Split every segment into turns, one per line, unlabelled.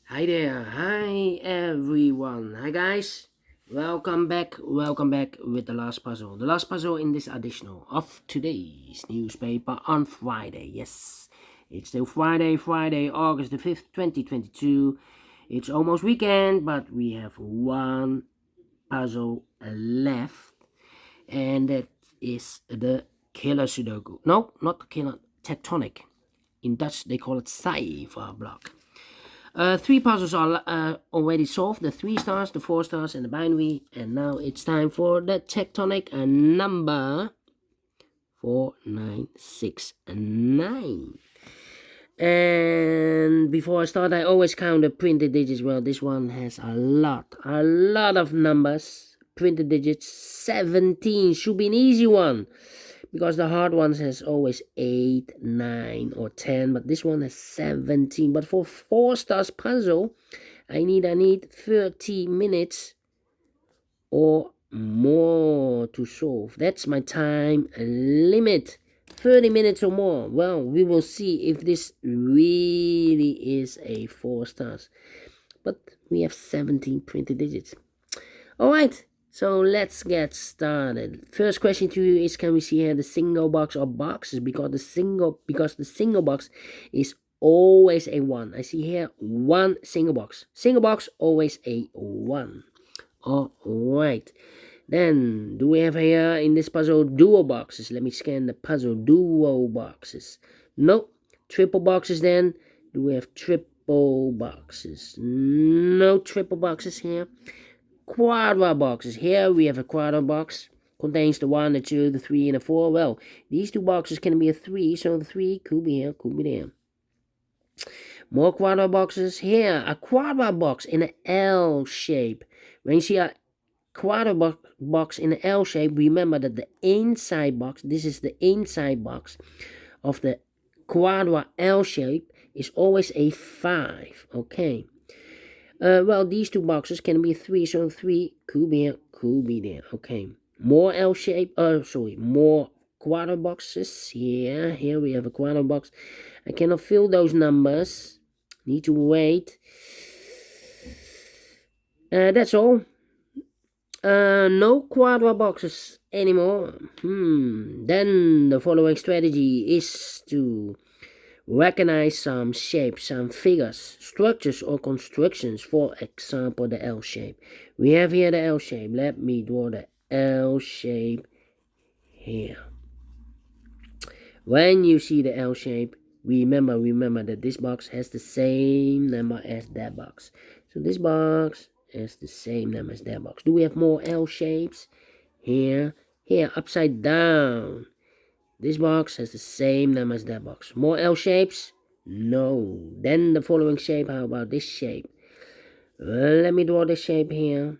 Hi there, hi everyone, hi guys, welcome back with the last puzzle in this edition of today's newspaper on Friday. Yes, it's still Friday, August the 5th, 2022. It's almost weekend, but we have one puzzle left, and that is the killer Sudoku. No, not the killer, Tectonic. In Dutch, they call it cipher block. Three puzzles are already solved, the 3 stars, the 4 stars, and the binary. And now it's time for the tectonic number 4969. And before I start, I always count the printed digits. Well, this one has a lot of numbers. Printed digits 17 should be an easy one, because the hard ones has always 8, 9 or 10, but this one has 17. But for 4 stars puzzle, I need 30 minutes or more to solve. That's my time limit, 30 minutes or more. Well, we will see if this really is a 4 stars, but we have 17 printed digits. All right, so let's get started. First question to you is, can we see here the single box or boxes? Because the single box is always a 1. I see here one single box. Single box, always a 1. All right. Then, do we have here in this puzzle duo boxes? Let me scan the puzzle. Duo boxes. No. Triple boxes then. Do we have triple boxes? No triple boxes here. Quadra boxes. Here we have a quadra box. Contains the 1, the 2, the 3, and the 4. Well, these two boxes can be a 3, so the 3 could be here, could be there. More quadra boxes. Here, a quadra box in an L shape. When you see a quadra box in an L shape, remember that the inside box, this is the inside box of the quadra L shape, is always a 5. Okay. Well, these two boxes can be 3, so 3 could be here, could be there. Okay. More L shape, more quadra boxes. Here we have a quadra box. I cannot fill those numbers. Need to wait. That's all. No quadra boxes anymore. Then the following strategy is to recognize some shapes, some figures, structures or constructions. For example, the L shape. We have here the L shape. Let me draw the L shape here. When you see the L shape, remember that this box has the same number as that box. So this box has the same number as that box. Do we have more L shapes? Here, upside down. This box has the same number as that box. More L shapes? No. Then the following shape, how about this shape? Let me draw this shape here.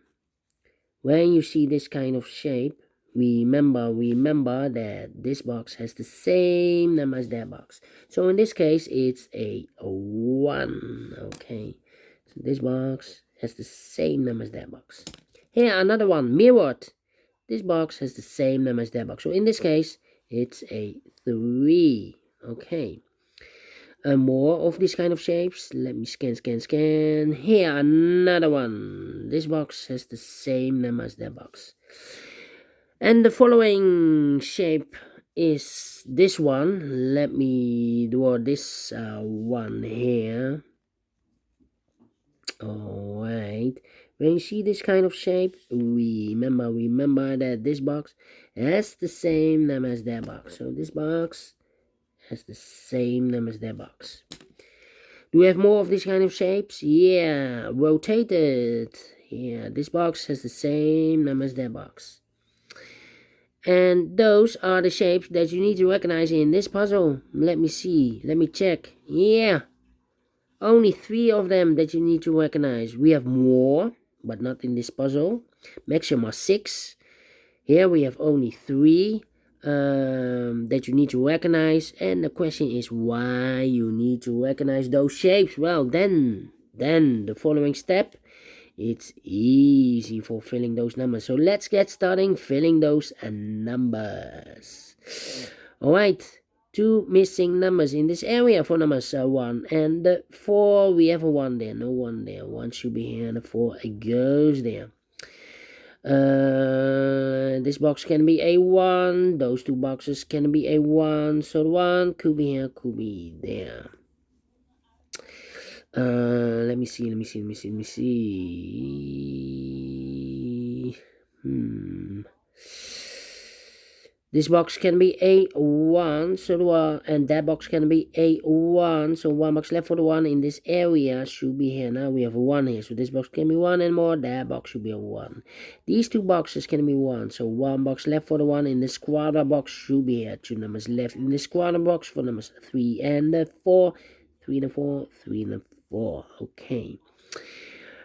When you see this kind of shape, remember that this box has the same number as that box. So in this case, it's a 1. Okay. So this box has the same number as that box. Here, another one, mirrored. This box has the same number as that box. So in this case, it's a 3. Okay. More of these kind of shapes. Let me scan. Here, another one. This box has the same number as that box. And the following shape is this one. Let me draw this one here. Alright. When you see this kind of shape, remember that this box has the same number as that box. So this box has the same number as that box. Do we have more of these kind of shapes? Yeah, rotated. Yeah, this box has the same number as that box. And those are the shapes that you need to recognize in this puzzle. Let me see. Let me check. Yeah. Only 3 of them that you need to recognize. We have more, but not in this puzzle. Maximum 6. Here we have only 3 that you need to recognize. And the question is why you need to recognize those shapes. Well, then the following step, it's easy for filling those numbers. So let's get starting filling those numbers. Alright, two missing numbers in this area for numbers 1 and 4. We have a 1 there, no 1 there. 1 should be here and a 4 it goes there. This box can be a 1. Those two boxes can be a 1. So the 1 could be here, could be there. Let me see. This box can be a 1, so the 1, and that box can be a 1, so 1 box left for the 1 in this area should be here. Now we have a 1 here, so this box can be 1 and more, that box should be a 1. These two boxes can be 1, so 1 box left for the 1 in this quadra box should be here. 2 numbers left in this quadra box for numbers 3 and 4. 3 and 4, 3 and 4, okay.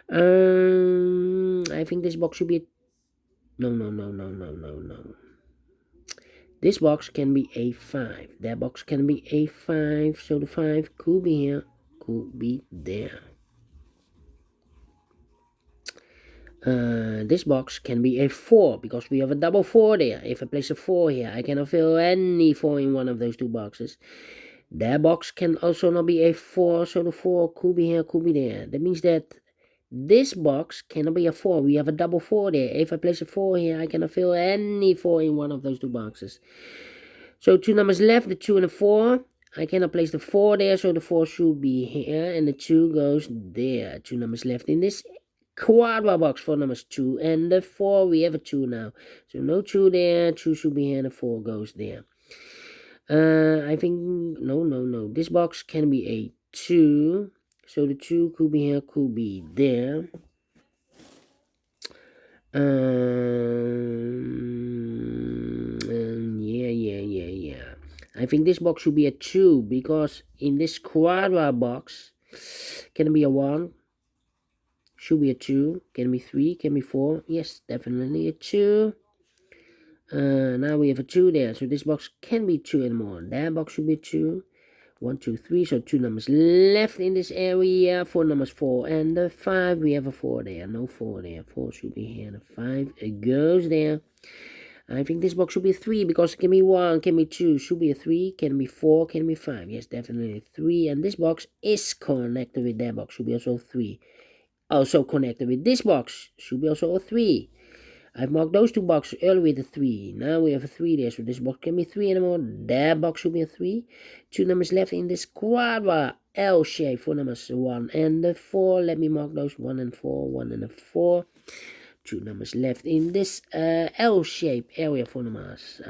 I think this box should be a... No. This box can be a 5. That box can be a 5. So the 5 could be here, could be there. This box can be a 4 because we have a double 4 there. If I place a 4 here, I cannot fill any 4 in one of those two boxes. That box can also not be a 4. So the 4 could be here, could be there. That means that this box cannot be a 4. We have a double 4 there. If I place a 4 here, I cannot fill any 4 in one of those two boxes. So 2 numbers left, the 2 and the 4. I cannot place the 4 there, so the 4 should be here, and the 2 goes there. 2 numbers left in this quadra box for numbers 2 and the 4. We have a 2 now. So no 2 there, 2 should be here, and the 4 goes there. I think, no. This box can be a 2. So the 2 could be here, could be there. Yeah. I think this box should be a 2 because in this quadra box, can it be a 1? Should be a 2. Can be 3, can be 4. Yes, definitely a 2. Now we have a 2 there, so this box can be 2 and more. That box should be 2. 1, 2, 3, so 2 numbers left in this area for numbers 4 and 5. We have a 4 there, no 4 there. 4 should be here, and 5 it goes there. I think this box should be a 3 because it can be 1, can be 2, should be a 3, can be 4, can be 5. Yes, definitely 3, and this box is connected with that box, should be also 3. Also connected with this box, should be also a 3. I've marked those two boxes earlier with a 3. Now we have a 3 there, so this box can be 3 anymore. That box should be a 3. 2 numbers left in this quadra L shape for numbers 1 and 4. Let me mark those 1 and 4, 1 and 4. 2 numbers left in this L shape area for numbers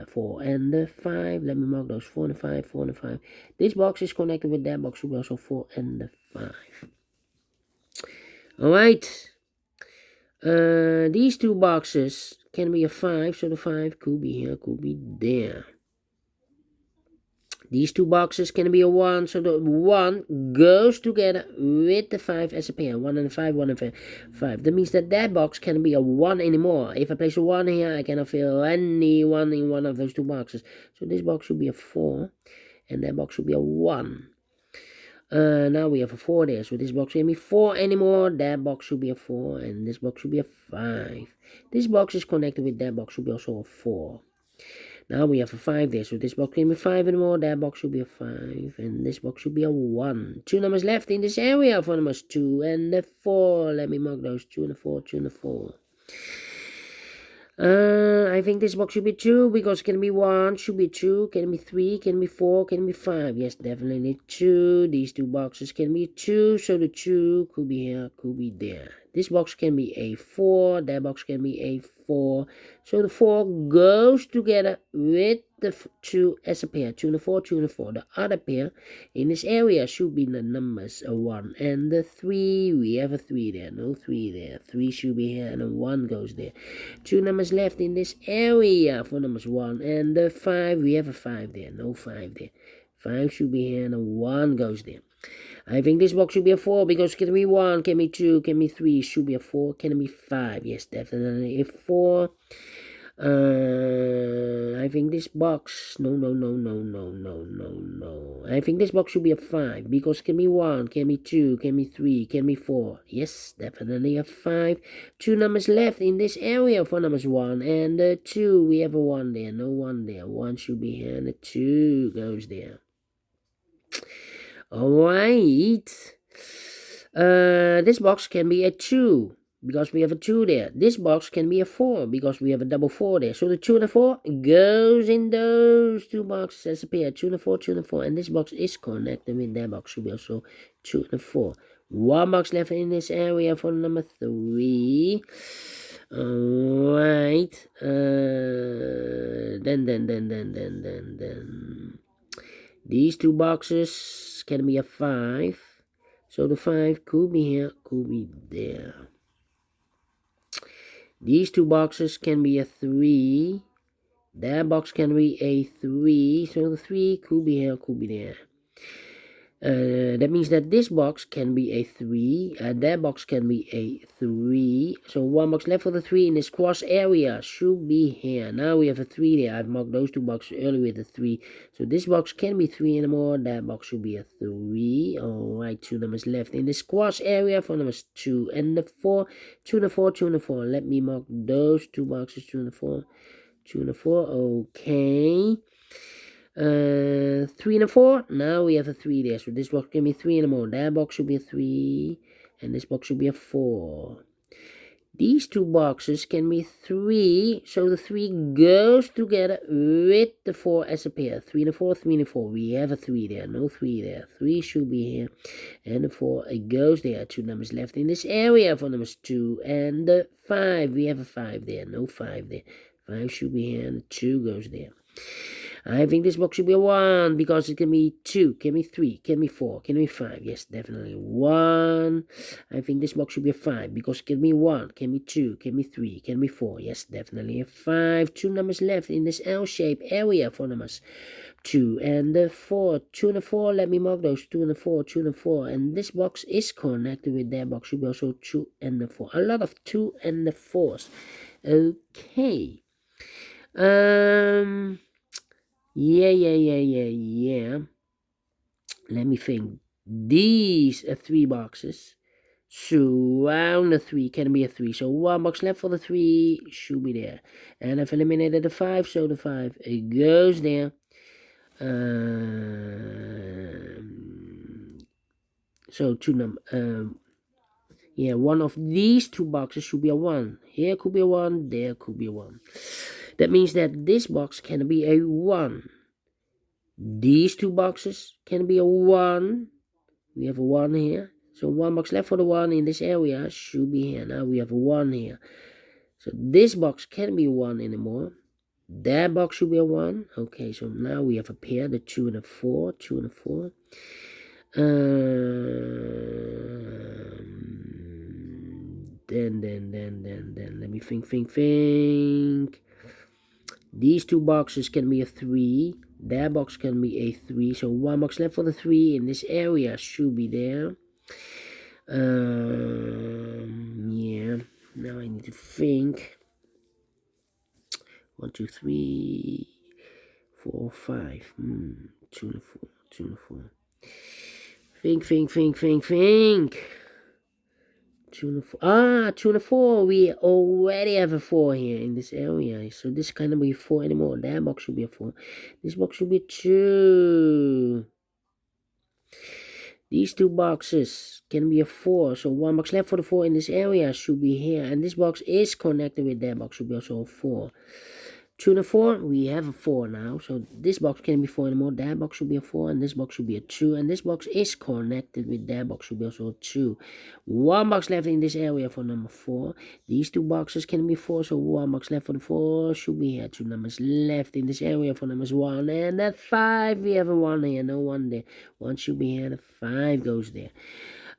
4 and 5. Let me mark those 4 and 5, 4 and 5. This box is connected with that box, should be also 4 and 5. Alright. These two boxes can be a 5, so the 5 could be here, could be there. These two boxes can be a 1, so the 1 goes together with the 5 as a pair. 1 and 5, 1 and 5. That means that box can be a 1 anymore. If I place a 1 here, I cannot fill any 1 in one of those two boxes. So this box should be a 4, and that box should be a 1. Now we have a 4 there, so this box can't be 4 anymore. That box should be a 4, and this box should be a 5. This box is connected with that box, should be also a 4. Now we have a 5 there, so this box can't be 5 anymore. That box should be a 5, and this box should be a 1. 2 numbers left in this area for numbers 2 and 4. Let me mark those 2 and 4, 2 and 4. I think this box should be 2 because it can be 1, should be 2, can be 3, can be 4, can be 5. Yes, definitely 2. These two boxes can be 2, so the 2 could be here, could be there. This box can be a 4, that box can be a 4. So the 4 goes together with the 2 as a pair. 2 and a 4, 2 and a 4. The other pair in this area should be the numbers 1 and 3. We have a 3 there, no 3 there. 3 should be here and a 1 goes there. 2 numbers left in this area for numbers 1 and 5. We have a 5 there, no 5 there. 5 should be here and a 1 goes there. I think this box should be a 4 because can be 1, can be 2, can be 3, should be a 4, can be 5. Yes, definitely a 4. I think this box, no. I think this box should be a 5 because can be 1, can be 2, can be 3, can be 4. Yes, definitely a 5. 2 numbers left in this area for numbers 1 and 2. We have a 1 there, no 1 there. 1 should be here and a 2 goes there. Alright. This box can be a 2 because we have a 2 there. This box can be a 4 because we have a double 4 there. So the 2 and the 4 goes in those two boxes as a pair. 2 and the 4, 2 and the 4. And this box is connected with that box. Should be also 2 and the 4. 1 box left in this area for number 3. Alright. Then. These two boxes can be a 5. So the 5 could be here, could be there. These two boxes can be a 3. That box can be a 3. So the 3 could be here, could be there. That means that this box can be a 3, and that box can be a 3. So 1 box left for the 3 in this cross area should be here. Now we have a 3 there. I've marked those two boxes earlier with a 3. So this box can be 3 anymore. That box should be a 3. Alright, 2 numbers left in this cross area for numbers 2 and the 4. 2 and the 4, 2 and the 4. Let me mark those two boxes, 2 and the 4. 2 and the 4, okay. 3 and a 4. Now we have a 3 there. So this box can be 3 and more. That box should be a 3. And this box should be a 4. These two boxes can be 3. So the 3 goes together with the 4 as a pair. 3 and a 4, 3 and a 4. We have a 3 there. No 3 there. 3 should be here. And the 4 it goes there. 2 numbers left in this area for numbers 2 and the 5. We have a 5 there. No 5 there. 5 should be here and the 2 goes there. I think this box should be a 1 because it can be 2, can be 3, can be 4, can be 5. Yes, definitely 1. I think this box should be a 5 because it can be 1, can be 2, can be 3, can be 4. Yes, definitely a 5. 2 numbers left in this L-shaped area for numbers 2 and the 4. 2 and the 4, let me mark those. 2 and the 4, 2 and the 4. And this box is connected with that box. Should be also 2 and the 4. A lot of 2 and the 4s. Okay. Yeah. Let me think. These are 3 boxes. Surround the 3 can be a 3. So 1 box left for the 3 should be there. And I've eliminated the 5, so the 5 it goes there. So 2 number. Yeah, one of these two boxes should be a 1. Here could be a 1. There could be a 1. That means that this box can be a 1. These two boxes can be a 1. We have a 1 here. So 1 box left for the 1 in this area should be here. Now we have a 1 here. So this box can be 1 anymore. That box should be a 1. Okay, so now we have a pair, the 2 and the 4. 2 and the 4. Then let me think. These two boxes can be a 3. That box can be a 3. So 1 box left for the 3 in this area should be there. Yeah. Now I need to think. 1, 2, 3, 4, 5. 2 and 4. 2 and 4. Think. 2 and 4. 2 and 4. We already have a 4 here in this area. So this cannot be 4 anymore. That box should be a 4. This box should be 2. These two boxes can be a 4. So 1 box left for the 4 in this area should be here. And this box is connected with that box. Should be also a 4. 2 and a 4, we have a 4 now. So this box can be 4 anymore. That box should be a 4, and this box should be a 2. And this box is connected with that box, should be also a 2. 1 box left in this area for number 4. These two boxes can be 4, so 1 box left for the 4 should be here. 2 numbers left in this area for numbers 1. And that 5, we have a 1 here, no 1 there. 1 should be here, the 5 goes there.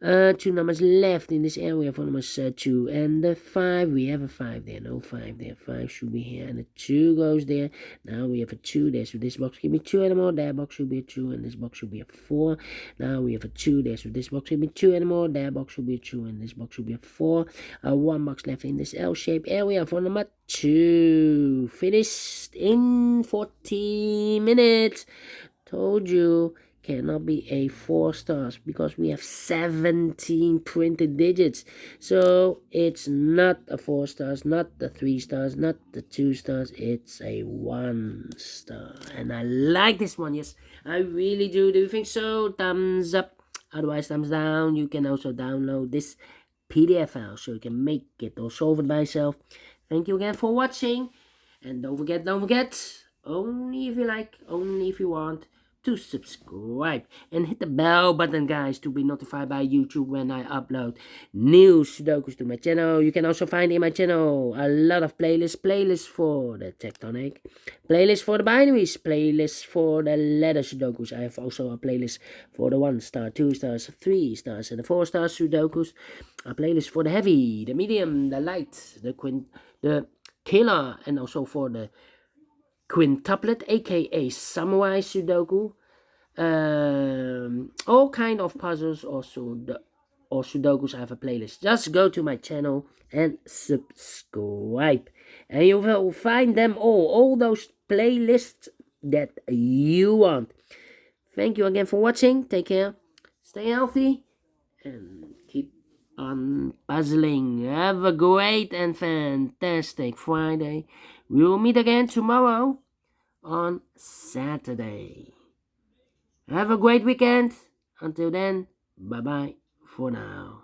Two numbers left in this area for numbers 2 and the 5. We have a 5 there, no 5 there. 5 should be here, and the 2 goes there. Now we have a 2 there, so this box give me 2 anymore. That box should be a 2, and this box should be a 4. Now we have a 2 there, so this box give me 2 anymore. That box should be a 2, and this box should be a 4. One box left in this L-shaped area for number 2. Finished in 40 minutes. Told you. Cannot be a 4 stars because we have 17 printed digits, so it's not a 4 stars, not the 3 stars, not the 2 stars. It's a 1 star, and I like this one. Yes, I really do. Do you think so? Thumbs up, otherwise thumbs down. You can also download this PDF file so you can make it or solve it by yourself. Thank you again for watching, and don't forget, only if you like, only if you want, to subscribe and hit the bell button, guys, to be notified by YouTube when I upload new Sudokus to my channel. You can also find in my channel a lot of playlists for the Tectonic, playlists for the binaries, playlists for the letter Sudokus. I have also a playlist for the 1 star, 2 stars, 3 stars, and the 4 star Sudokus. A playlist for the heavy, the medium, the light, the killer, and also for the quintuplet, aka Samurai Sudoku. All kind of puzzles or Sudokus. I have a playlist. Just go to my channel and subscribe, and you will find them all those playlists that you want. Thank you again for watching. Take care, stay healthy, and keep on puzzling. Have a great and fantastic Friday. We will meet again tomorrow on Saturday. Have a great weekend. Until then, bye-bye for now.